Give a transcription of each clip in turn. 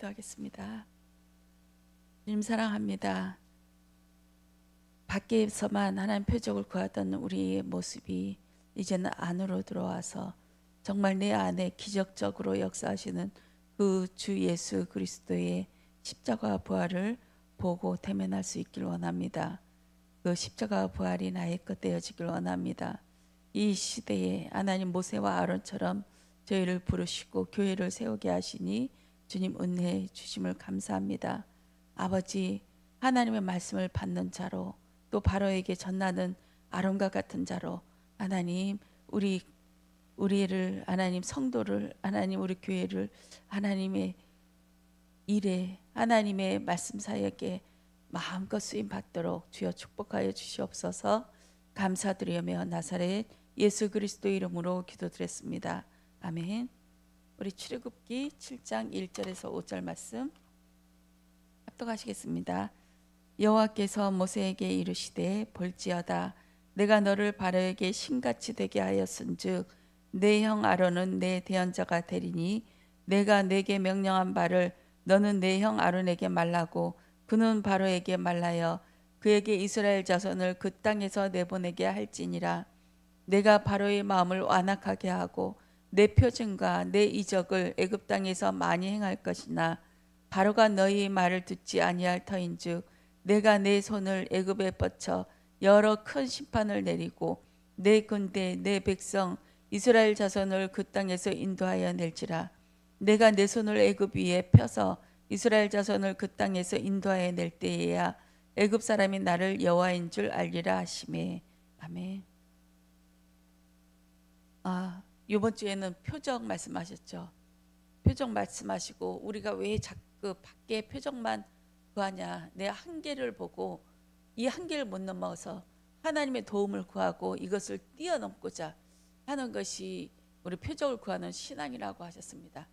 기도하겠습니다. 주님 사랑합니다. 밖에서만 하나님 표적을 구하던 우리의 모습이 이제는 안으로 들어와서 정말 내 안에 기적적으로 역사하시는 그 주 예수 그리스도의 십자가 부활을 보고 대면할 수 있길 원합니다. 그 십자가 부활이 나의 것 되어지길 원합니다. 이 시대에 하나님 모세와 아론처럼 저희를 부르시고 교회를 세우게 하시니 주님 은혜 주심을 감사합니다. 아버지, 하나님의 말씀을 받는 자로 또 바로에게 전하는 아론과 같은 자로 하나님 우리를 하나님 성도를 하나님 우리 교회를 하나님의 일에 하나님의 말씀 사역에 마음껏 쓰임 받도록 주여 축복하여 주시옵소서. 감사드리며 나사렛 예수 그리스도 이름으로 기도드렸습니다. 아멘. 우리 출애굽기 7장 1절에서 5절 말씀 합독하시겠습니다. 여호와께서 모세에게 이르시되 볼지어다 내가 너를 바로에게 신같이 되게 하였은즉 내 형 아론은 내 대언자가 되리니 내가 내게 명령한 바를 너는 내 형 아론에게 말라고 그는 바로에게 말하여 그에게 이스라엘 자손을 그 땅에서 내보내게 할지니라. 내가 바로의 마음을 완악하게 하고 내 표징과 내 이적을 애굽 땅에서 많이 행할 것이나 바로가 너희의 말을 듣지 아니할 터인즉 내가 내 손을 애굽에 뻗쳐 여러 큰 심판을 내리고 내 군대 내 백성 이스라엘 자손을 그 땅에서 인도하여 낼지라. 내가 내 손을 애굽 위에 펴서 이스라엘 자손을 그 땅에서 인도하여 낼 때에야 애굽 사람이 나를 여호와인 줄 알리라 하시매. 아멘. 이번 주에는 표적 말씀하셨죠. 표적 말씀하시고 우리가 왜 자꾸 밖에 표적만 구하냐. 내 한계를 보고 이 한계를 못 넘어서 하나님의 도움을 구하고 이것을 뛰어넘고자 하는 것이 우리 표적을 구하는 신앙이라고 하셨습니다.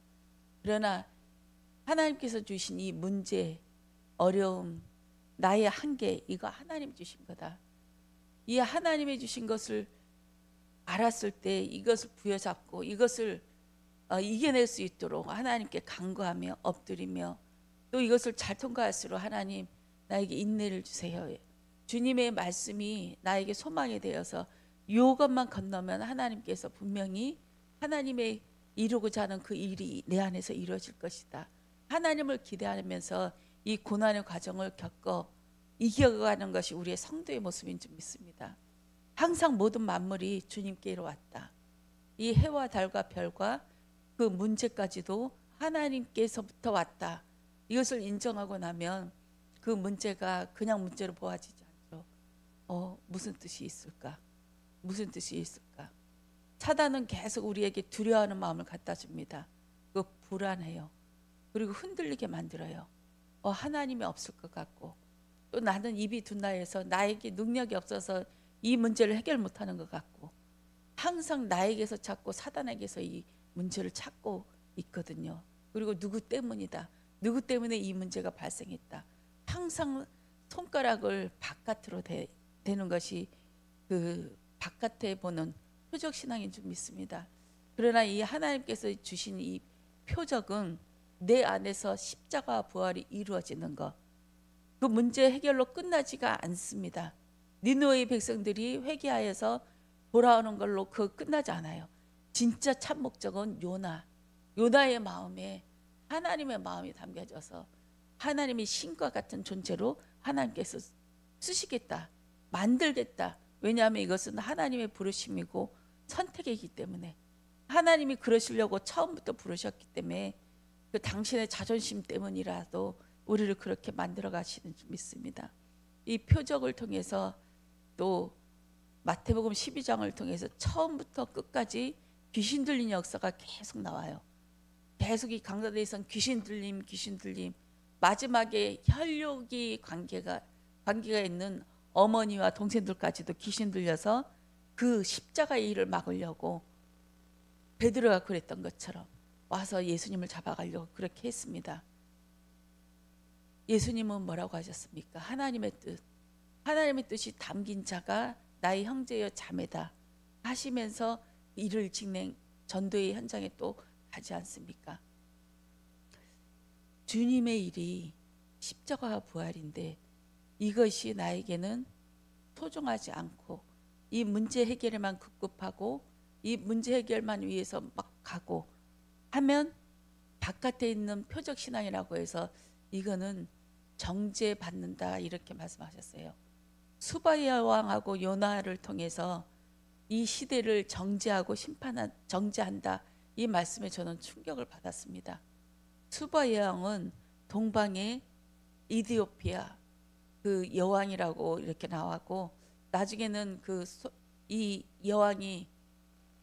그러나 하나님께서 주신 이 문제, 어려움, 나의 한계, 이거 하나님 주신 거다. 이 하나님이 주신 것을 알았을 때 이것을 부여잡고 이것을 이겨낼 수 있도록 하나님께 간구하며 엎드리며 또 이것을 잘 통과할수록 하나님 나에게 인내를 주세요. 주님의 말씀이 나에게 소망이 되어서 이것만 건너면 하나님께서 분명히 하나님의 이루고자 하는 그 일이 내 안에서 이루어질 것이다. 하나님을 기대하면서 이 고난의 과정을 겪어 이겨가는 것이 우리의 성도의 모습인 줄 믿습니다. 항상 모든 만물이 주님께로 왔다. 이 해와 달과 별과 그 문제까지도 하나님께서부터 왔다. 이것을 인정하고 나면 그 문제가 그냥 문제로 보아지지 않죠. 무슨 뜻이 있을까? 무슨 뜻이 있을까? 사단은 계속 우리에게 두려워하는 마음을 갖다 줍니다. 그 불안해요. 그리고 흔들리게 만들어요. 하나님이 없을 것 같고 또 나는 입이 둔나해서 나에게 능력이 없어서 이 문제를 해결 못하는 것 같고 항상 나에게서 찾고 사단에게서 이 문제를 찾고 있거든요. 그리고 누구 때문이다. 누구 때문에 이 문제가 발생했다. 항상 손가락을 바깥으로 대는 것이 그 바깥에 보는 표적 신앙인 줄 믿습니다. 그러나 이 하나님께서 주신 이 표적은 내 안에서 십자가 부활이 이루어지는 것. 그 문제 해결로 끝나지가 않습니다. 니느웨의 백성들이 회개하여서 돌아오는 걸로 끝나지 않아요. 진짜 참 목적은 요나의 마음에 하나님의 마음이 담겨져서 하나님이 신과 같은 존재로 하나님께서 쓰시겠다, 만들겠다. 왜냐하면 이것은 하나님의 부르심이고 선택이기 때문에 하나님이 그러시려고 처음부터 부르셨기 때문에 그 당신의 자존심 때문이라도 우리를 그렇게 만들어 가시는 줄 믿습니다. 이 표적을 통해서 또 마태복음 12장을 통해서 처음부터 끝까지 귀신 들린 역사가 계속 나와요. 계속 이 강사대에선 귀신 들림 마지막에 혈육이 관계가 있는 어머니와 동생들까지도 귀신 들려서 그 십자가의 일을 막으려고 베드로가 그랬던 것처럼 와서 예수님을 잡아가려고 그렇게 했습니다. 예수님은 뭐라고 하셨습니까? 하나님의 뜻이 담긴 자가 나의 형제여 자매다 하시면서 일을 진행 전도의 현장에 또 가지 않습니까? 주님의 일이 십자가와 부활인데 이것이 나에게는 소중하지 않고 이 문제 해결에만 급급하고 이 문제 해결만 위해서 막 가고 하면 바깥에 있는 표적 신앙이라고 해서 이거는 정죄받는다 이렇게 말씀하셨어요. 수바야 왕하고 요나를 통해서 이 시대를 정죄하고 정죄한다 이 말씀에 저는 충격을 받았습니다. 수바야 왕은 동방의 이디오피아 그 여왕이라고 이렇게 나왔고 나중에는 이 여왕이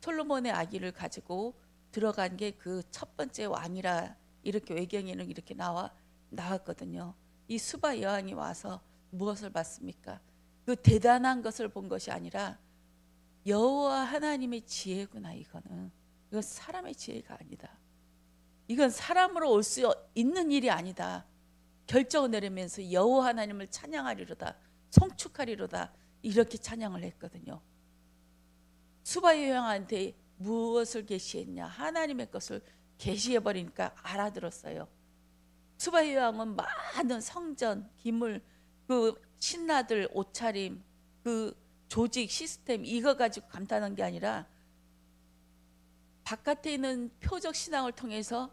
솔로몬의 아기를 가지고 들어간 게 그 첫 번째 왕이라 이렇게 외경에는 이렇게 나왔거든요. 이 수바 여왕이 와서 무엇을 봤습니까? 그 대단한 것을 본 것이 아니라 여호와 하나님의 지혜구나. 이건 사람의 지혜가 아니다. 이건 사람으로 올 수 있는 일이 아니다. 결정을 내리면서 여호와 하나님을 찬양하리로다, 송축하리로다 이렇게 찬양을 했거든요. 수바 여왕한테 무엇을 계시했냐? 하나님의 것을 계시해버리니까 알아들었어요. 수바 여왕은 많은 성전, 기물, 그 신하들 옷차림, 그 조직, 시스템 이거 가지고 감탄한 게 아니라 바깥에 있는 표적 신앙을 통해서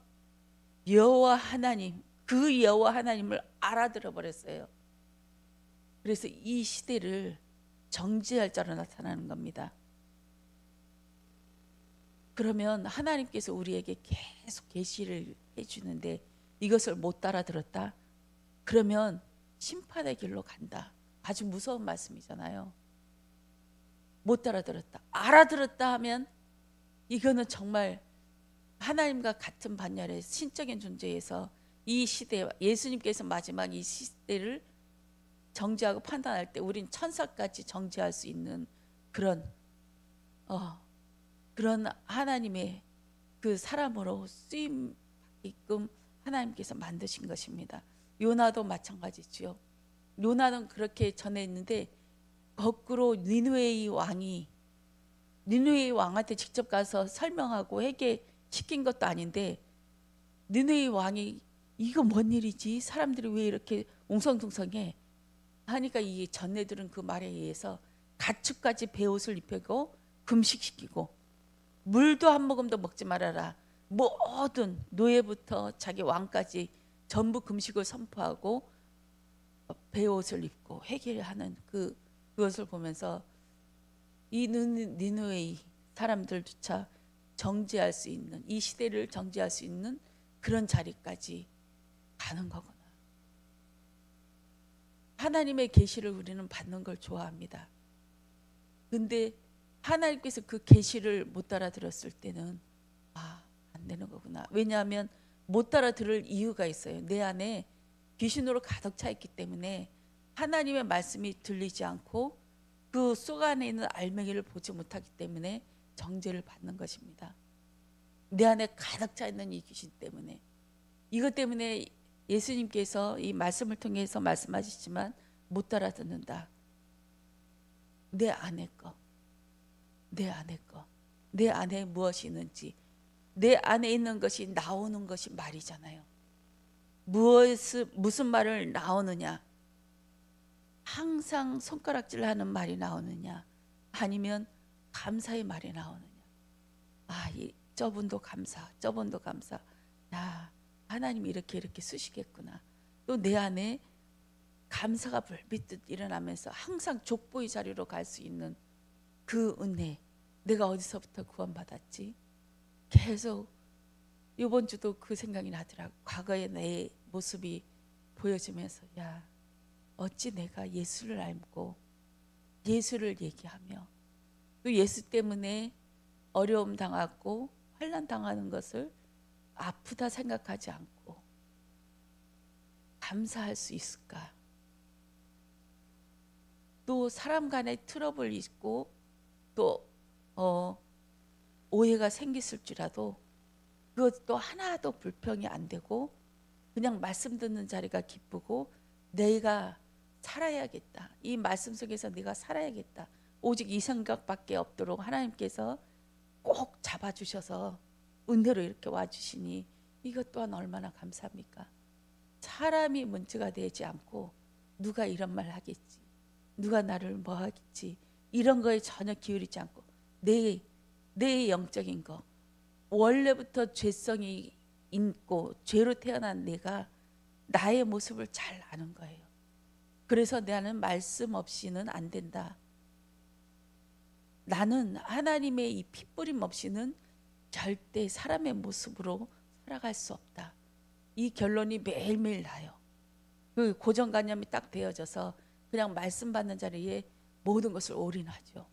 여호와 하나님, 그 여호와 하나님을 알아들어 버렸어요. 그래서 이 시대를 정죄할 자로 나타나는 겁니다. 그러면 하나님께서 우리에게 계속 계시를 해주는데 이것을 못 알아들었다? 그러면 심판의 길로 간다. 아주 무서운 말씀이잖아요. 못 알아들었다. 알아들었다 하면 이거는 정말 하나님과 같은 반열의 신적인 존재에서 이 시대, 예수님께서 마지막 이 시대를 정죄하고 판단할 때 우린 천사까지 정죄할 수 있는 그런 하나님의 그 사람으로 쓰임 받게끔 하나님께서 만드신 것입니다. 요나도 마찬가지지요. 요나는 그렇게 전했는데 거꾸로 니느웨이 왕한테 직접 가서 설명하고 회개시킨 것도 아닌데 니느웨이 왕이 이거 뭔 일이지? 사람들이 왜 이렇게 웅성통성해? 하니까 이 전네들은 그 말에 의해서 가축까지 베옷을 입히고 금식시키고 물도 한 모금도 먹지 말아라. 모든 노예부터 자기 왕까지 전부 금식을 선포하고 베옷을 입고 회개하는 그것을 보면서 이 니느웨이 사람들조차 정죄할 수 있는, 이 시대를 정죄할 수 있는 그런 자리까지 가는 거구나. 하나님의 계시를 우리는 받는 걸 좋아합니다. 근데 하나님께서 그 계시를 못 알아들었을 때는 안 되는 거구나. 왜냐하면 못 알아들을 이유가 있어요. 내 안에 귀신으로 가득 차 있기 때문에 하나님의 말씀이 들리지 않고 그 속 안에 있는 알맹이를 보지 못하기 때문에 정죄를 받는 것입니다. 내 안에 가득 차 있는 이 귀신 때문에. 이것 때문에 예수님께서 이 말씀을 통해서 말씀하시지만 못 알아듣는다. 내 안에 거, 내 안에 무엇이 있는지, 내 안에 있는 것이 나오는 것이 말이잖아요. 무슨 말을 나오느냐? 항상 손가락질하는 말이 나오느냐? 아니면 감사의 말이 나오느냐? 저분도 감사, 저분도 감사. 하나님이 이렇게 쓰시겠구나. 또 내 안에 감사가 불빛듯 일어나면서 항상 족보의 자리로 갈 수 있는 그 은혜. 내가 어디서부터 구원받았지? 계속 이번 주도 그 생각이 나더라고. 과거의 내 모습이 보여지면서 어찌 내가 예수를 알고 예수를 얘기하며 또 예수 때문에 어려움 당하고 환난 당하는 것을 아프다 생각하지 않고 감사할 수 있을까? 또 사람 간의 트러블이 있고 또 오해가 생겼을지라도 그것도 하나도 불평이 안 되고 그냥 말씀 듣는 자리가 기쁘고 내가 살아야겠다. 이 말씀 속에서 내가 살아야겠다. 오직 이 생각밖에 없도록 하나님께서 꼭 잡아주셔서 은혜로 이렇게 와주시니 이것 또한 얼마나 감사합니까? 사람이 문제가 되지 않고 누가 이런 말 하겠지, 누가 나를 뭐 하겠지, 이런 거에 전혀 기울이지 않고 내 영적인 거, 원래부터 죄성이 있고 죄로 태어난 내가 나의 모습을 잘 아는 거예요. 그래서 나는 말씀 없이는 안 된다. 나는 하나님의 이 핏부림 없이는 절대 사람의 모습으로 살아갈 수 없다. 이 결론이 매일매일 나요. 그 고정관념이 딱 되어져서 그냥 말씀 받는 자리에 모든 것을 올인하죠.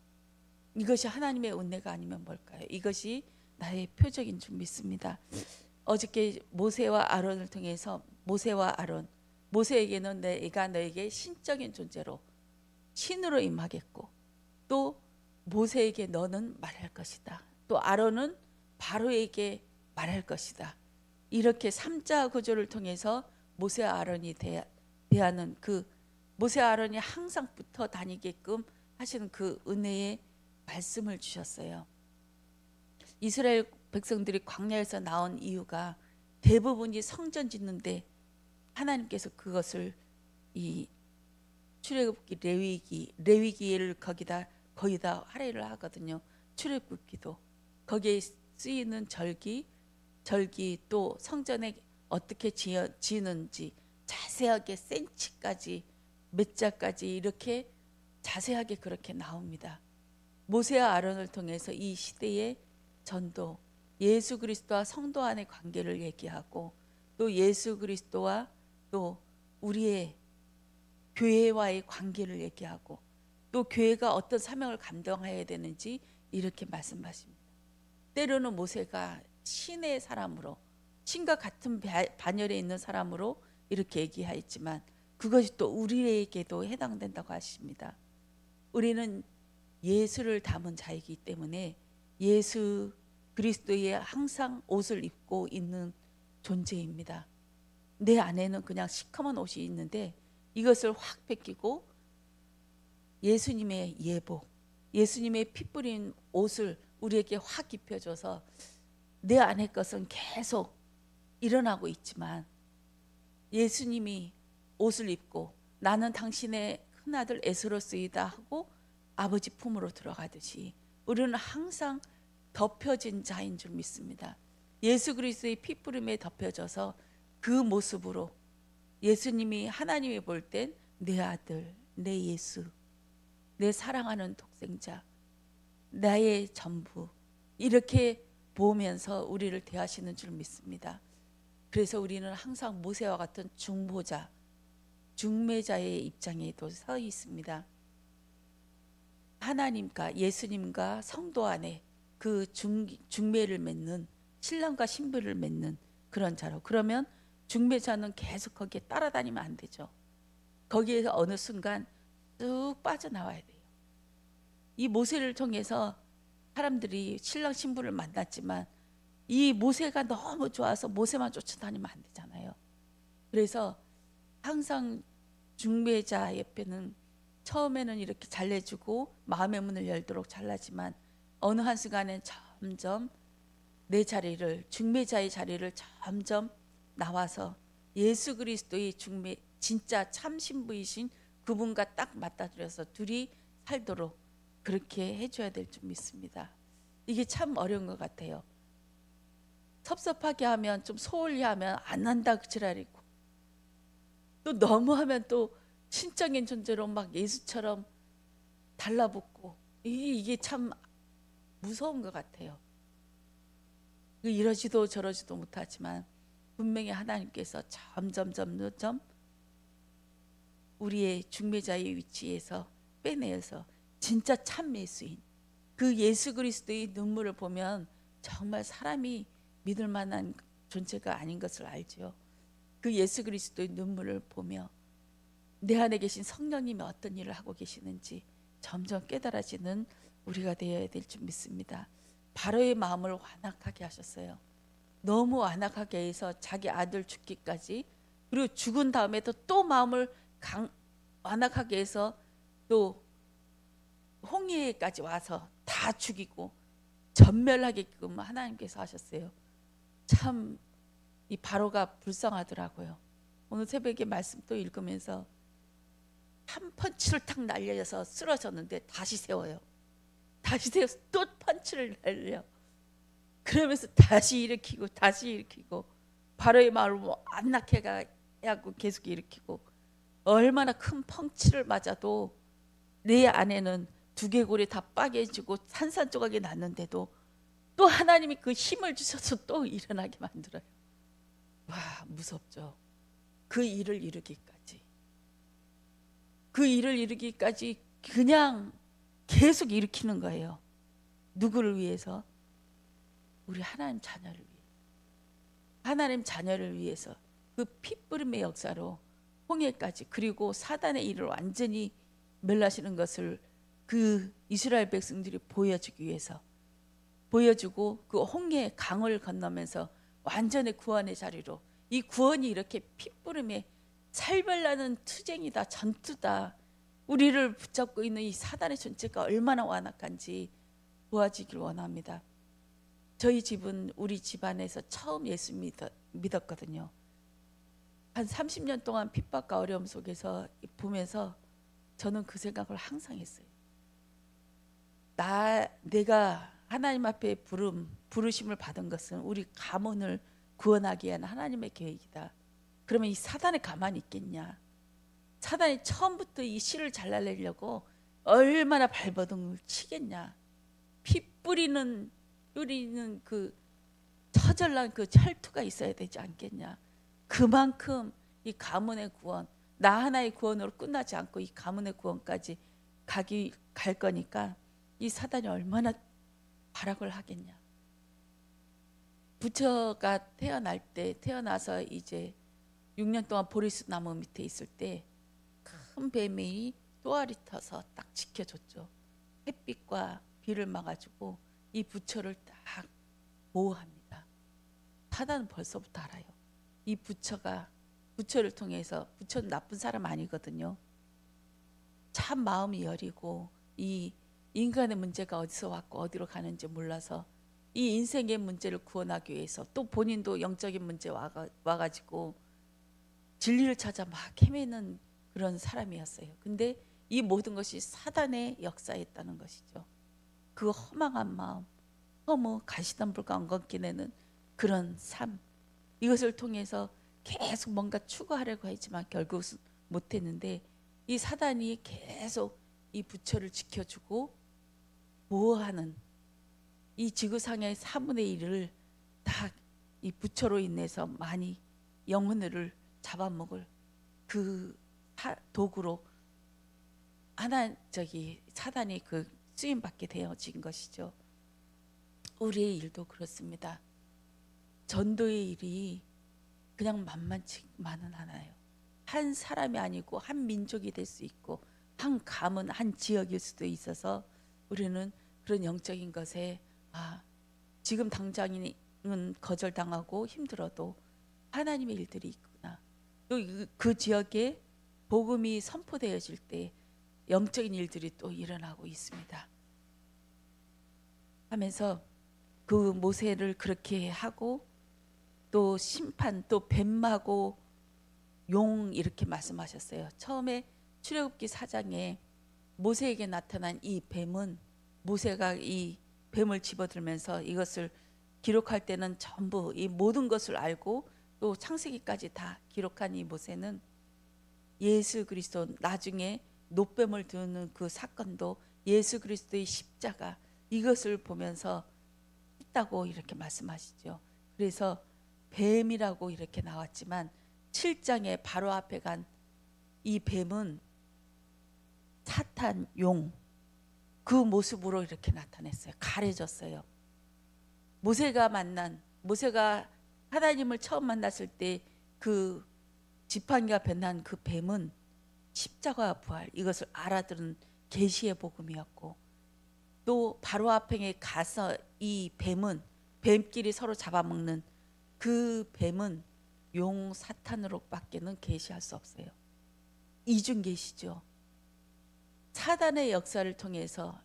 이것이 하나님의 은혜가 아니면 뭘까요? 이것이 나의 표적인 줄 믿습니다. 어저께 모세와 아론을 통해서 모세와 아론, 모세에게는 내가 너에게 신적인 존재로 신으로 임하겠고, 또 모세에게 너는 말할 것이다. 또 아론은 바로에게 말할 것이다. 이렇게 삼자 구조를 통해서 모세와 아론이 대하는 그 모세와 아론이 항상 붙어 다니게끔 하시는 그 은혜의 말씀을 주셨어요. 이스라엘 백성들이 광야에서 나온 이유가 대부분이 성전 짓는데 하나님께서 그것을 이 출애굽기 레위기를 거기다 할애를 하거든요. 출애굽기도 거기에 쓰이는 절기 또 성전에 어떻게 지는지 자세하게 센치까지 몇 자까지 이렇게 자세하게 그렇게 나옵니다. 모세와 아론을 통해서 이 시대의 전도, 예수 그리스도와 성도 안의 관계를 얘기하고, 또 예수 그리스도와 또 우리의 교회와의 관계를 얘기하고, 또 교회가 어떤 사명을 감당해야 되는지 이렇게 말씀하십니다. 때로는 모세가 신의 사람으로, 신과 같은 반열에 있는 사람으로 이렇게 얘기하였지만 그것이 또 우리에게도 해당된다고 하십니다. 우리는 예수를 담은 자이기 때문에 예수 그리스도의 항상 옷을 입고 있는 존재입니다. 내 안에는 그냥 시커먼 옷이 있는데 이것을 확 벗기고 예수님의 예복, 예수님의 피 뿌린 옷을 우리에게 확 입혀줘서 내 안의 것은 계속 일어나고 있지만, 예수님이 옷을 입고 나는 당신의 큰아들 에스로스이다 하고 아버지 품으로 들어가듯이 우리는 항상 덮여진 자인 줄 믿습니다. 예수 그리스도의 피뿌림에 덮여져서 그 모습으로 예수님이 하나님이 볼 땐 내 아들, 내 예수, 내 사랑하는 독생자, 나의 전부, 이렇게 보면서 우리를 대하시는 줄 믿습니다. 그래서 우리는 항상 모세와 같은 중보자, 중매자의 입장에도 서 있습니다. 하나님과 예수님과 성도 안에 그 중매를 맺는, 신랑과 신부를 맺는 그런 자로. 그러면 중매자는 계속 거기에 따라다니면 안 되죠. 거기에서 어느 순간 쑥 빠져나와야 돼요. 이 모세를 통해서 사람들이 신랑 신부를 만났지만 이 모세가 너무 좋아서 모세만 쫓아다니면 안 되잖아요. 그래서 항상 중매자 옆에는 처음에는 이렇게 잘해주고 마음의 문을 열도록 잘하지만 어느 한순간엔 점점 내 자리를, 중매자의 자리를 점점 나와서 예수 그리스도의 중매, 진짜 참 신부이신 그분과 딱 맞닥뜨려서 둘이 살도록 그렇게 해줘야 될 줄 믿습니다. 이게 참 어려운 것 같아요. 섭섭하게 하면, 좀 소홀히 하면 안 한다 그 지랄이고, 또 너무하면 또 신적인 존재로 막 예수처럼 달라붙고, 이게 참 무서운 것 같아요. 이러지도 저러지도 못하지만 분명히 하나님께서 점점 우리의 중매자의 위치에서 빼내어서 진짜 참 예수인, 그 예수 그리스도의 눈물을 보면 정말 사람이 믿을 만한 존재가 아닌 것을 알죠. 그 예수 그리스도의 눈물을 보며 내 안에 계신 성령님이 어떤 일을 하고 계시는지 점점 깨달아지는 우리가 되어야 될 줄 믿습니다. 바로의 마음을 완악하게 하셨어요. 너무 완악하게 해서 자기 아들 죽기까지, 그리고 죽은 다음에도 또 마음을 완악하게 해서 또 홍해까지 와서 다 죽이고 전멸하게끔 하나님께서 하셨어요. 참 이 바로가 불쌍하더라고요. 오늘 새벽에 말씀 또 읽으면서 한 펀치를 탁 날려서 쓰러졌는데 다시 세워요. 다시 세워서 또 펀치를 날려. 그러면서 다시 일으키고 다시 일으키고 바로의 마음을 안 낳게 하고 계속 일으키고, 얼마나 큰 펑치를 맞아도 내 안에는 두개골이 다 빠개지고 산산조각이 났는데도 또 하나님이 그 힘을 주셔서 또 일어나게 만들어요. 와, 무섭죠. 그 일을 이루기까지, 그 일을 이루기까지 그냥 계속 일으키는 거예요. 누구를 위해서? 우리 하나님 자녀를 위해, 하나님 자녀를 위해서 그 핏부림의 역사로 홍해까지, 그리고 사단의 일을 완전히 멸하시는 것을 그 이스라엘 백성들이 보여주기 위해서, 보여주고 그 홍해 강을 건너면서 완전히 구원의 자리로, 이 구원이 이렇게 핏부림에 살벌나는 투쟁이다, 전투다, 우리를 붙잡고 있는 이 사단의 존재가 얼마나 완악한지 보아지길 원합니다. 저희 집은 우리 집안에서 처음 예수 믿었거든요. 한 30년 동안 핍박과 어려움 속에서 보면서 저는 그 생각을 항상 했어요. 내가 하나님 앞에 부르심을 받은 것은 우리 가문을 구원하기 위한 하나님의 계획이다. 그러면 이 사단이 가만히 있겠냐? 사단이 처음부터 이 씨를 잘라내려고 얼마나 발버둥을 치겠냐? 피 뿌리는 그 처절한 그 혈투가 있어야 되지 않겠냐? 그만큼 이 가문의 구원, 나 하나의 구원으로 끝나지 않고 이 가문의 구원까지 갈 거니까 이 사단이 얼마나 발악을 하겠냐. 부처가 태어나서 이제 6년 동안 보리수 나무 밑에 있을 때 큰 뱀이 또아리 터서 딱 지켜줬죠. 햇빛과 비를 막아주고 이 부처를 딱 보호합니다. 사단은 벌써부터 알아요. 이 부처를 통해서, 부처는 나쁜 사람 아니거든요. 참 마음이 여리고 이 인간의 문제가 어디서 왔고 어디로 가는지 몰라서 이 인생의 문제를 구원하기 위해서, 또 본인도 영적인 문제 와가지고 진리를 찾아 막 헤매는 그런 사람이었어요. 근데 이 모든 것이 사단의 역사였다는 것이죠. 그 허망한 마음, 허무 가시덤불과 엉겅퀴내는 그런 삶, 이것을 통해서 계속 뭔가 추구하려고 했지만 결국은 못했는데, 이 사단이 계속 이 부처를 지켜주고 보호하는 이 지구상의 4분의 1을 다 이 부처로 인해서 많이 영혼을 잡아먹을 그 도구로 사단이 그 쓰임 받게 되어진 것이죠. 우리의 일도 그렇습니다. 전도의 일이 그냥 만만치만은 않아요. 한 사람이 아니고 한 민족이 될 수 있고 한 가문, 한 지역일 수도 있어서 우리는 그런 영적인 것에 지금 당장은 거절당하고 힘들어도 하나님의 일들이 있구나. 또 그 지역에 복음이 선포되어질 때 영적인 일들이 또 일어나고 있습니다. 하면서 그 모세를 그렇게 하고, 또 심판, 또 뱀하고 용 이렇게 말씀하셨어요. 처음에 출애굽기 4장에 모세에게 나타난 이 뱀은, 모세가 이 뱀을 집어들면서 이것을 기록할 때는 전부 이 모든 것을 알고 또 창세기까지 다 기록한 이 모세는 예수 그리스도, 나중에 노뱀을 두는 그 사건도 예수 그리스도의 십자가, 이것을 보면서 했다고 이렇게 말씀하시죠. 그래서 뱀이라고 이렇게 나왔지만 7장에 바로 앞에 간 이 뱀은 사탄, 용, 그 모습으로 이렇게 나타냈어요. 가려졌어요. 모세가 하나님을 처음 만났을 때 그 지팡이가 변한 그 뱀은 십자가 부활, 이것을 알아들은 계시의 복음이었고, 또 바로 앞에 가서 이 뱀은, 뱀끼리 서로 잡아먹는 그 뱀은 용 사탄으로밖에는 계시할 수 없어요. 이중 계시죠. 사단의 역사를 통해서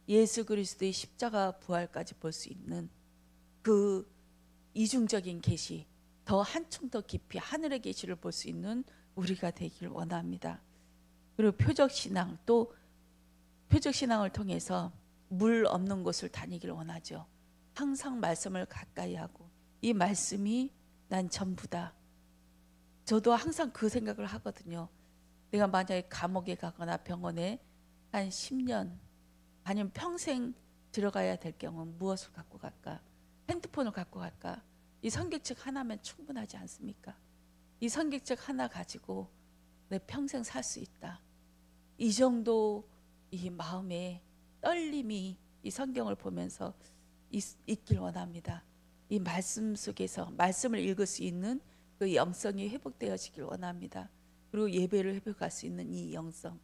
예수 그리스도의 십자가 부활까지 볼 수 있는 그 이중적인 계시, 더 한층 더 깊이 하늘의 계시를 볼 수 있는 우리가 되길 원합니다. 그리고 표적신앙, 또 표적신앙을 통해서 물 없는 곳을 다니길 원하죠. 항상 말씀을 가까이 하고 이 말씀이 난 전부다. 저도 항상 그 생각을 하거든요. 내가 만약에 감옥에 가거나 병원에 한 10년 아니면 평생 들어가야 될 경우는 무엇을 갖고 갈까? 핸드폰을 갖고 갈까? 이 성경책 하나면 충분하지 않습니까? 이 성경책 하나 가지고 내 평생 살 수 있다. 이 정도 이 마음의 떨림이 이 성경을 보면서 있길 원합니다. 이 말씀 속에서 말씀을 읽을 수 있는 그 영성이 회복되어지길 원합니다. 그리고 예배를 회복할 수 있는 이 영성,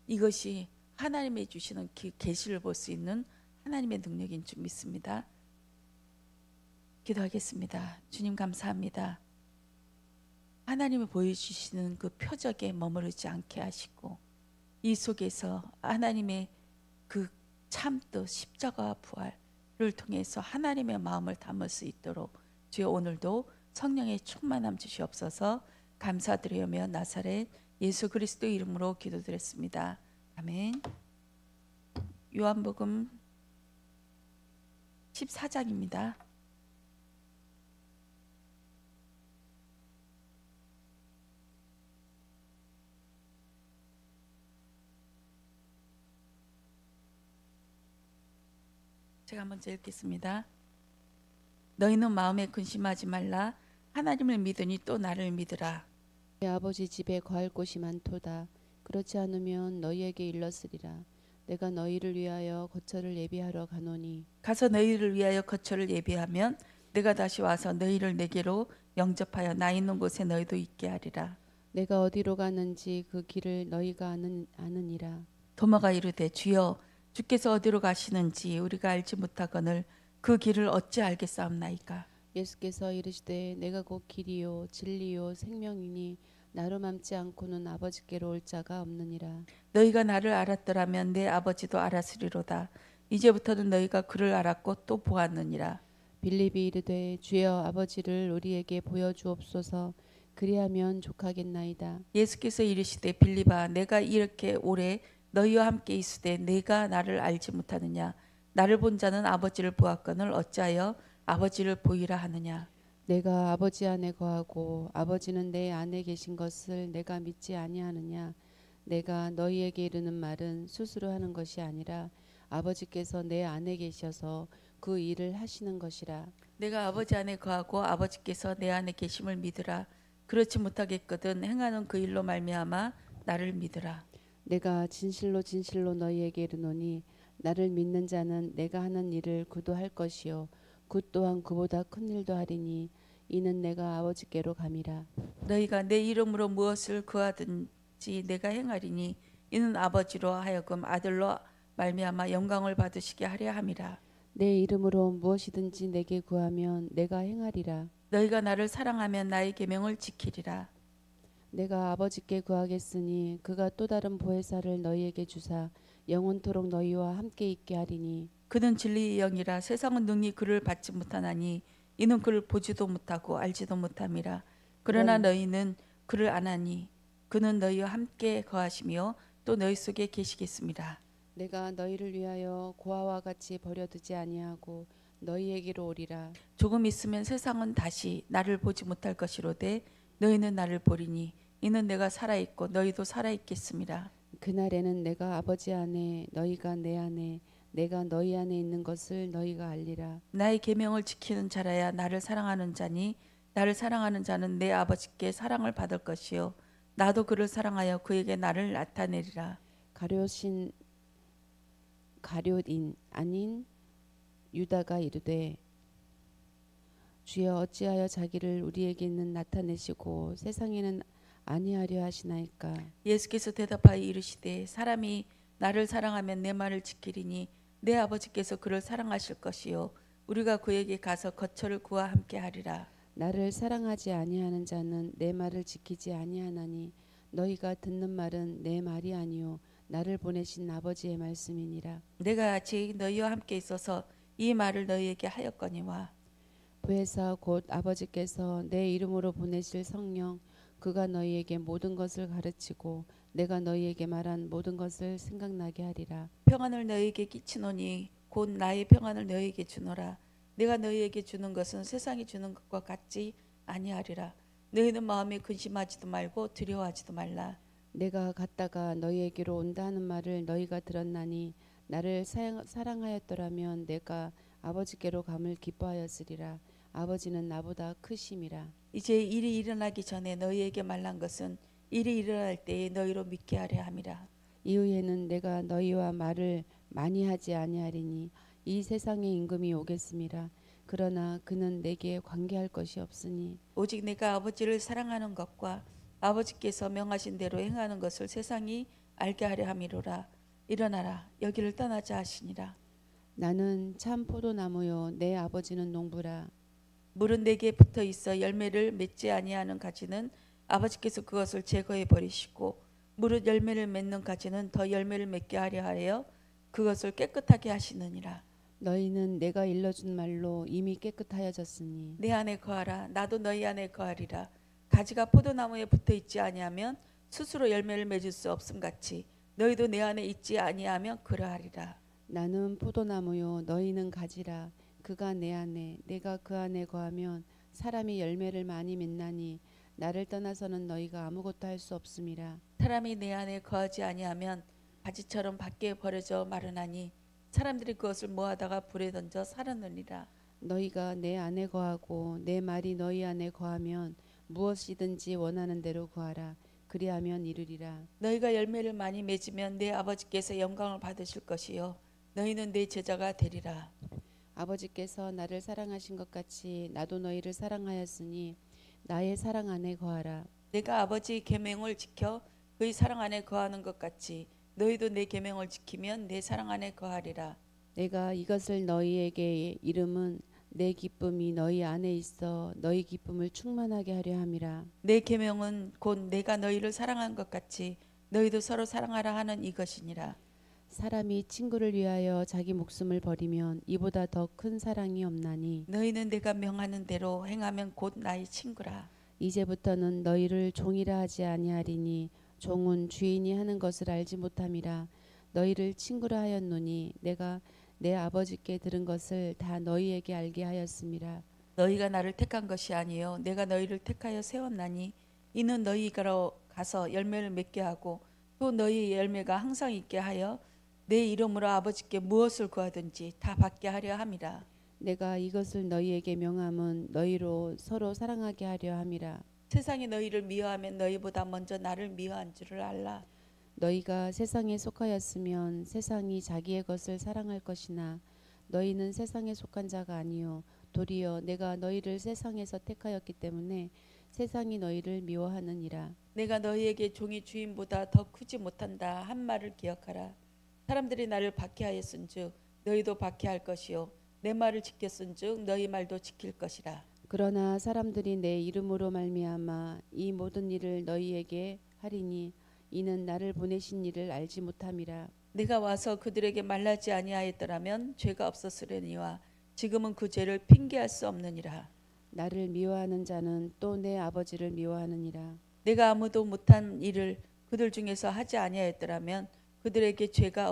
이것이 하나님의 주시는 계시를 볼 수 있는 하나님의 능력인 줄 믿습니다. 기도하겠습니다. 주님 감사합니다. 하나님이 보여주시는 그 표적에 머무르지 않게 하시고 이 속에서 하나님의 그 참뜻 십자가와 부활을 통해서 하나님의 마음을 담을 수 있도록 주여 오늘도 성령의 충만함 주시옵소서. 감사드리며 나사렛 예수 그리스도 이름으로 기도드렸습니다. 아멘. 요한복음 14장입니다. 제가 먼저 읽겠습니다. 너희는 마음에 근심하지 말라. 하나님을 믿으니 또 나를 믿으라. 내 아버지 집에 거할 곳이 많도다. 그렇지 않으면 너희에게 일렀으리라. 내가 너희를 위하여 거처를 예비하러 가노니 가서 너희를 위하여 거처를 예비하면 내가 다시 와서 너희를 내게로 영접하여 나 있는 곳에 너희도 있게 하리라. 내가 어디로 가는지 그 길을 너희가 아느니라. 도마가 이르되 주여 주께서 어디로 가시는지 우리가 알지 못하거늘 그 길을 어찌 알겠사옵나이까. 예수께서 이르시되 내가 곧 길이요 진리요 생명이니 나로 맘지 않고는 아버지께로 올 자가 없느니라. 너희가 나를 알았더라면 내 아버지도 알았으리로다. 이제부터는 너희가 그를 알았고 또 보았느니라. 빌립이 이르되 주여 아버지를 우리에게 보여주옵소서. 그리하면 족하겠나이다. 예수께서 이르시되 빌립아 내가 이렇게 오래 너희와 함께 있으되 내가 나를 알지 못하느냐. 나를 본 자는 아버지를 보았거늘 어찌하여 아버지를 보이라 하느냐. 내가 아버지 안에 거하고 아버지는 내 안에 계신 것을 내가 믿지 아니하느냐. 내가 너희에게 이르는 말은 스스로 하는 것이 아니라 아버지께서 내 안에 계셔서 그 일을 하시는 것이라. 내가 아버지 안에 거하고 아버지께서 내 안에 계심을 믿으라. 그렇지 못하겠거든 행하는 그 일로 말미암아 나를 믿으라. 내가 진실로 진실로 너희에게 이르노니 나를 믿는 자는 내가 하는 일을 그도 할 것이요 그 또한 그보다 큰 일도 하리니 이는 내가 아버지께로 감이라. 너희가 내 이름으로 무엇을 구하든지 내가 행하리니 이는 아버지로 하여금 아들로 말미암아 영광을 받으시게 하려 함이라. 내 이름으로 무엇이든지 내게 구하면 내가 행하리라. 너희가 나를 사랑하면 나의 계명을 지키리라. 내가 아버지께 구하겠으니 그가 또 다른 보혜사를 너희에게 주사 영원토록 너희와 함께 있게 하리니 그는 진리의 영이라. 세상은 능히 그를 받지 못하나니 이는 그를 보지도 못하고 알지도 못함이라. 그러나 너희는 그를 아나니 그는 너희와 함께 거하시며 또 너희 속에 계시겠습니다. 내가 너희를 위하여 고아와 같이 버려두지 아니하고 너희에게로 오리라. 조금 있으면 세상은 다시 나를 보지 못할 것이로되 너희는 나를 보리니 이는 내가 살아있고 너희도 살아있겠습니다. 그날에는 내가 아버지 안에 너희가 내 안에 내가 너희 안에 있는 것을 너희가 알리라. 나의 계명을 지키는 자라야 나를 사랑하는 자니 나를 사랑하는 자는 내 아버지께 사랑을 받을 것이요 나도 그를 사랑하여 그에게 나를 나타내리라. 가룟인 아닌 유다가 이르되 주여 어찌하여 자기를 우리에게는 나타내시고 세상에는 아니하려 하시나이까. 예수께서 대답하여 이르시되 사람이 나를 사랑하면 내 말을 지키리니 내 아버지께서 그를 사랑하실 것이요 우리가 그에게 가서 거처를 구하 함께 하리라. 나를 사랑하지 아니하는 자는 내 말을 지키지 아니하나니 너희가 듣는 말은 내 말이 아니요 나를 보내신 아버지의 말씀이니라. 내가 아직 너희와 함께 있어서 이 말을 너희에게 하였거니와 부회사 곧 아버지께서 내 이름으로 보내실 성령 그가 너희에게 모든 것을 가르치고 내가 너희에게 말한 모든 것을 생각나게 하리라. 평안을 너희에게 끼치노니 곧 나의 평안을 너희에게 주노라. 내가 너희에게 주는 것은 세상이 주는 것과 같지 아니하리라. 너희는 마음에 근심하지도 말고 두려워하지도 말라. 내가 갔다가 너희에게로 온다 하는 말을 너희가 들었나니 나를 사랑하였더라면 내가 아버지께로 감을 기뻐하였으리라. 아버지는 나보다 크심이라. 이제 일이 일어나기 전에 너희에게 말한 것은 일이 일어날 때에 너희로 믿게 하려 함이라. 이후에는 내가 너희와 말을 많이 하지 아니하리니 이 세상의 임금이 오겠음이라. 그러나 그는 내게 관계할 것이 없으니 오직 내가 아버지를 사랑하는 것과 아버지께서 명하신 대로 행하는 것을 세상이 알게 하려 함이로라. 일어나라 여기를 떠나자 하시니라. 나는 참 포도나무요 내 아버지는 농부라. 물은 내게 붙어 있어 열매를 맺지 아니하는 가지는 아버지께서 그것을 제거해 버리시고 무릇 열매를 맺는 가지는 더 열매를 맺게 하려 하여 그것을 깨끗하게 하시느니라. 너희는 내가 일러준 말로 이미 깨끗하여졌으니 내 안에 거하라 나도 너희 안에 거하리라. 가지가 포도나무에 붙어 있지 아니하면 스스로 열매를 맺을 수 없음 같이 너희도 내 안에 있지 아니하면 그러하리라. 나는 포도나무요 너희는 가지라. 그가 내 안에 내가 그 안에 거하면 사람이 열매를 많이 맺나니 나를 떠나서는 너희가 아무것도 할 수 없음이라. 사람이 내 안에 거하지 아니하면 가지처럼 밖에 버려져 마르나니 사람들이 그것을 모아다가 불에 던져 살아느니라. 너희가 내 안에 거하고 내 말이 너희 안에 거하면 무엇이든지 원하는 대로 구하라. 그리하면 이루리라. 너희가 열매를 많이 맺으면 내 아버지께서 영광을 받으실 것이요 너희는 내 제자가 되리라. 아버지께서 나를 사랑하신 것 같이 나도 너희를 사랑하였으니 나의 사랑 안에 거하라. 내가 아버지 계명을 지켜 그의 사랑 안에 거하는 것 같이 너희도 내 계명을 지키면 내 사랑 안에 거하리라. 내가 이것을 너희에게 이름은 내 기쁨이 너희 안에 있어 너희 기쁨을 충만하게 하려 함이라. 내 계명은 곧 내가 너희를 사랑한 것 같이 너희도 서로 사랑하라 하는 이것이니라. 사람이 친구를 위하여 자기 목숨을 버리면 이보다 더 큰 사랑이 없나니 너희는 내가 명하는 대로 행하면 곧 나의 친구라. 이제부터는 너희를 종이라 하지 아니하리니 종은 주인이 하는 것을 알지 못함이라. 너희를 친구라 하였노니 내가 내 아버지께 들은 것을 다 너희에게 알게 하였음이라. 너희가 나를 택한 것이 아니요 내가 너희를 택하여 세웠나니 이는 너희가 가서 열매를 맺게 하고 또 너희의 열매가 항상 있게 하여 내 이름으로 아버지께 무엇을 구하든지 다 받게 하려 함이라. 내가 이것을 너희에게 명함은 너희로 서로 사랑하게 하려 함이라. 세상이 너희를 미워하면 너희보다 먼저 나를 미워한 줄을 알라. 너희가 세상에 속하였으면 세상이 자기의 것을 사랑할 것이나 너희는 세상에 속한 자가 아니요 도리어 내가 너희를 세상에서 택하였기 때문에 세상이 너희를 미워하느니라. 내가 너희에게 종이 주인보다 더 크지 못한다 한 말을 기억하라. 사람들이 나를 박해하였은즉 너희도 박해할 것이요 내 말을 지켰은즉 너희 말도 지킬 것이라. 그러나 사람들이 내 이름으로 말미암아 이 모든 일을 너희에게 하리니 이는 나를 보내신 이를 알지 못함이라. 내가 와서 그들에게 말하지 아니하였더라면 죄가 없었으려니와 지금은 그 죄를 핑계할 수 없느니라. 나를 미워하는 자는 또 내 아버지를 미워하느니라. 내가 아무도 못한 일을 그들 중에서 하지 아니하였더라면 그들에게 죄가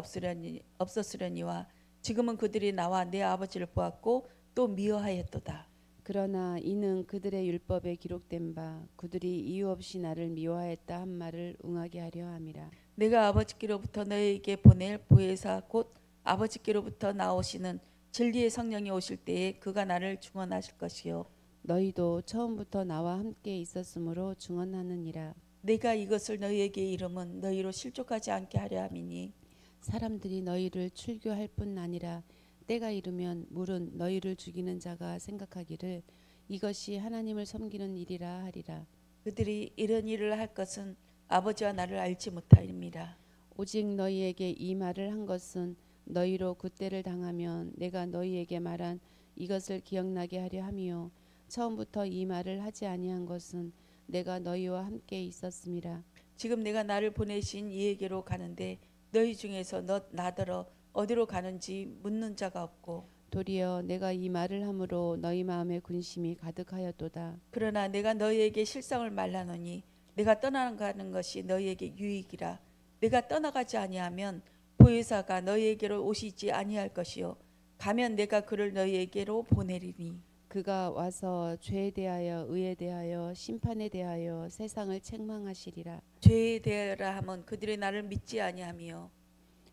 없었으려니와 지금은 그들이 나와 내 아버지를 보았고 또 미워하였도다. 그러나 이는 그들의 율법에 기록된 바 그들이 이유 없이 나를 미워하였다 한 말을 응하게 하려 함이라. 내가 아버지께로부터 너희에게 보낼 보혜사 곧 아버지께로부터 나오시는 진리의 성령이 오실 때에 그가 나를 증언하실 것이요 너희도 처음부터 나와 함께 있었으므로 증언하느니라. 내가 이것을 너희에게 이름은 너희로 실족하지 않게 하려 함이니 사람들이 너희를 출교할 뿐 아니라 때가 이르면 물은 너희를 죽이는 자가 생각하기를 이것이 하나님을 섬기는 일이라 하리라. 그들이 이런 일을 할 것은 아버지와 나를 알지 못함이라. 오직 너희에게 이 말을 한 것은 너희로 그때를 당하면 내가 너희에게 말한 이것을 기억나게 하려 함이요 처음부터 이 말을 하지 아니한 것은 내가 너희와 함께 있었음이라. 지금 내가 나를 보내신 이에게로 가는데 너희 중에서 나더러 어디로 가는지 묻는 자가 없고 도리어 내가 이 말을 함으로 너희 마음에 근심이 가득하였도다. 그러나 내가 너희에게 실상을 말하노니 내가 떠나가는 것이 너희에게 유익이라. 내가 떠나가지 아니하면 보혜사가 너희에게로 오시지 아니할 것이요 가면 내가 그를 너희에게로 보내리니. 그가 와서 죄에 대하여 의에 대하여 심판에 대하여 세상을 책망하시리라. 죄에 대하여라 함은 그들이 나를 믿지 아니하며,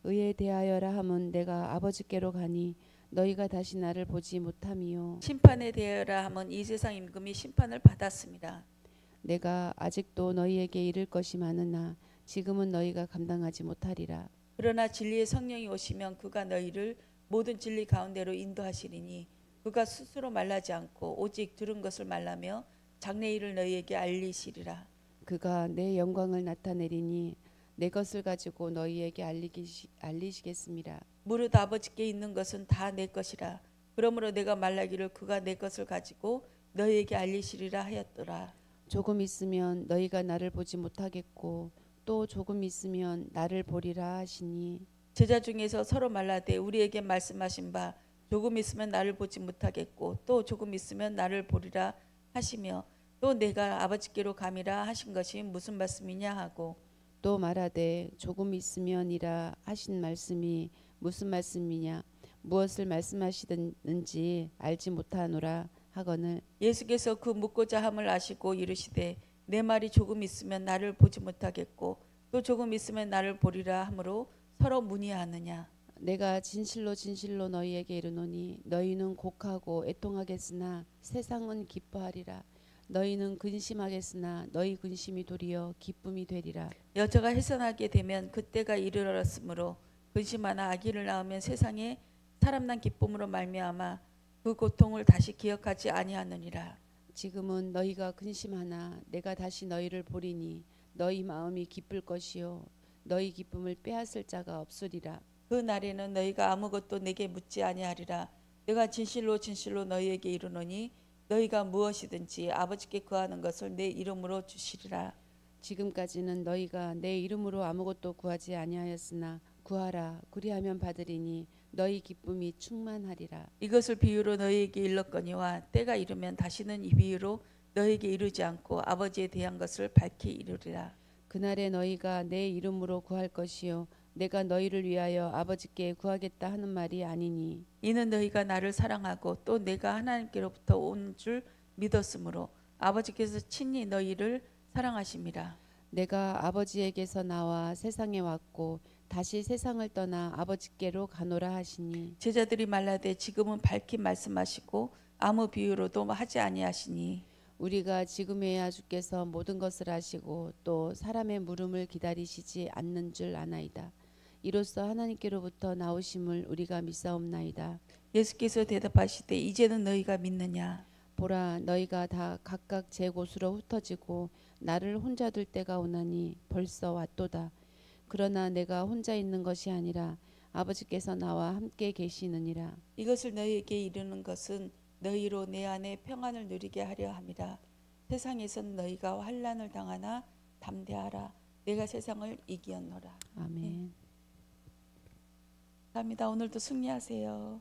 의에 대하여라 함은 내가 아버지께로 가니 너희가 다시 나를 보지 못함이요 심판에 대하여라 함은 이 세상 임금이 심판을 받았습니다. 내가 아직도 너희에게 이를 것이 많으나 지금은 너희가 감당하지 못하리라. 그러나 진리의 성령이 오시면 그가 너희를 모든 진리 가운데로 인도하시리니 그가 스스로 말하지 않고 오직 들은 것을 말하며 장래 일을 너희에게 알리시리라. 그가 내 영광을 나타내리니 내 것을 가지고 너희에게 알리시겠습니다. 무릇 아버지께 있는 것은 다 내 것이라. 그러므로 내가 말하기를 그가 내 것을 가지고 너희에게 알리시리라 하였더라. 조금 있으면 너희가 나를 보지 못하겠고 또 조금 있으면 나를 보리라 하시니 제자 중에서 서로 말라되 우리에게 말씀하신 바 조금 있으면 나를 보지 못하겠고 또 조금 있으면 나를 보리라 하시며 또 내가 아버지께로 감이라 하신 것이 무슨 말씀이냐 하고 또 말하되 조금 있으면이라 하신 말씀이 무슨 말씀이냐 무엇을 말씀하시는지 알지 못하노라 하거늘 예수께서 그 묻고자 함을 아시고 이르시되 내 말이 조금 있으면 나를 보지 못하겠고 또 조금 있으면 나를 보리라 하므로 서로 문의하느냐. 내가 진실로 진실로 너희에게 이르노니 너희는 곡하고 애통하겠으나 세상은 기뻐하리라. 너희는 근심하겠으나 너희 근심이 도리어 기쁨이 되리라. 여자가 해산하게 되면 그때가 이르렀으므로 근심하나 아기를 낳으면 세상에 사람 난 기쁨으로 말미암아 그 고통을 다시 기억하지 아니하느니라. 지금은 너희가 근심하나 내가 다시 너희를 보리니 너희 마음이 기쁠 것이요 너희 기쁨을 빼앗을 자가 없으리라. 그 날에는 너희가 아무것도 내게 묻지 아니하리라. 내가 진실로 진실로 너희에게 이르노니 너희가 무엇이든지 아버지께 구하는 것을 내 이름으로 주시리라. 지금까지는 너희가 내 이름으로 아무것도 구하지 아니하였으나 구하라 그리하면 받으리니 너희 기쁨이 충만하리라. 이것을 비유로 너희에게 일렀거니와 때가 이르면 다시는 이 비유로 너희에게 이르지 않고 아버지에 대한 것을 밝히 이르리라. 그날에 너희가 내 이름으로 구할 것이요 내가 너희를 위하여 아버지께 구하겠다 하는 말이 아니니 이는 너희가 나를 사랑하고 또 내가 하나님께로부터 온 줄 믿었으므로 아버지께서 친히 너희를 사랑하심이라. 내가 아버지에게서 나와 세상에 왔고 다시 세상을 떠나 아버지께로 가노라 하시니 제자들이 말라되 지금은 밝히 말씀하시고 아무 비유로도 하지 아니하시니 우리가 지금에야 주께서 모든 것을 아시고 또 사람의 물음을 기다리시지 않는 줄 아나이다. 이로써 하나님께로부터 나오심을 우리가 믿사옵나이다. 예수께서 대답하시되 이제는 너희가 믿느냐. 보라 너희가 다 각각 제 곳으로 흩어지고 나를 혼자 둘 때가 오나니 벌써 왔도다. 그러나 내가 혼자 있는 것이 아니라 아버지께서 나와 함께 계시느니라. 이것을 너희에게 이르는 것은 너희로 내 안에 평안을 누리게 하려 함이라. 세상에선 너희가 환난을 당하나 담대하라. 내가 세상을 이기었노라. 아멘. 감사합니다. 오늘도 승리하세요.